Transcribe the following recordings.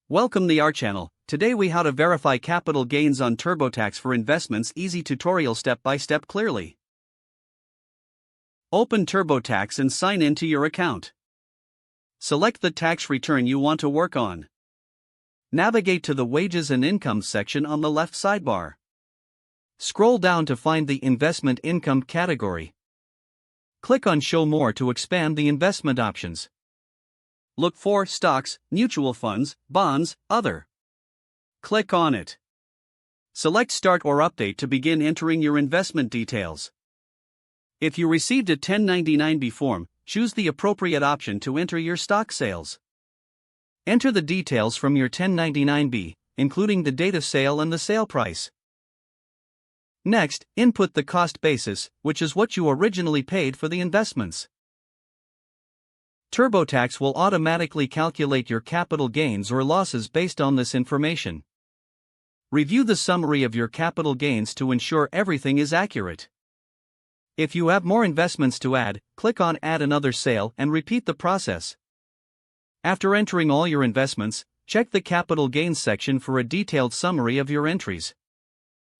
Welcome to our channel. Today we how to verify capital gains on TurboTax for investments. Easy tutorial step by step clearly. Open TurboTax and sign in to your account. Select the tax return you want to work on. Navigate to the Wages and Income section on the left sidebar. Scroll down to find the Investment Income category. Click on Show More to expand the investment options. Look for Stocks, Mutual Funds, Bonds, Other. Click on it. Select Start or Update to begin entering your investment details. If you received a 1099-B form, choose the appropriate option to enter your stock sales. Enter the details from your 1099-B, including the date of sale and the sale price. Next, input the cost basis, which is what you originally paid for the investments. TurboTax will automatically calculate your capital gains or losses based on this information. Review the summary of your capital gains to ensure everything is accurate. If you have more investments to add, click on Add Another Sale and repeat the process. After entering all your investments, check the capital gains section for a detailed summary of your entries.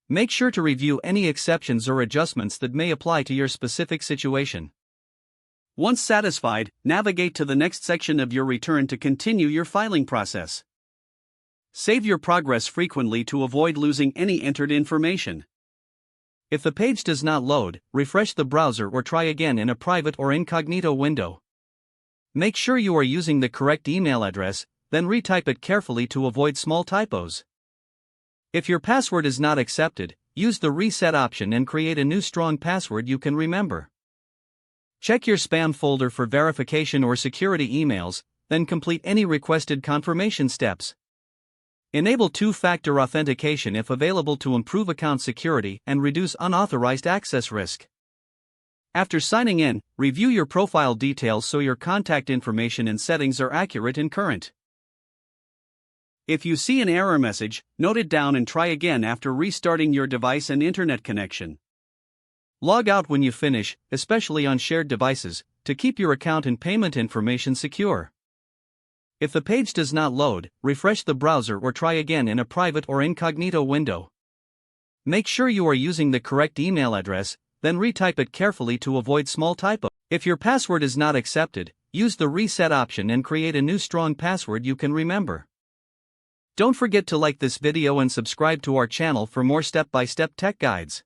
Make sure to review any exceptions or adjustments that may apply to your specific situation. Once satisfied, navigate to the next section of your return to continue your filing process. Save your progress frequently to avoid losing any entered information. If the page does not load, refresh the browser or try again in a private or incognito window. Make sure you are using the correct email address, then retype it carefully to avoid small typos. If your password is not accepted, use the reset option and create a new strong password you can remember. Check your spam folder for verification or security emails, then complete any requested confirmation steps. Enable two-factor authentication if available to improve account security and reduce unauthorized access risk. After signing in, review your profile details so your contact information and settings are accurate and current. If you see an error message, note it down and try again after restarting your device and internet connection. Log out when you finish, especially on shared devices, to keep your account and payment information secure. If the page does not load, refresh the browser or try again in a private or incognito window. Make sure you are using the correct email address, then retype it carefully to avoid small typos. If your password is not accepted, use the reset option and create a new strong password you can remember. Don't forget to like this video and subscribe to our channel for more step-by-step tech guides.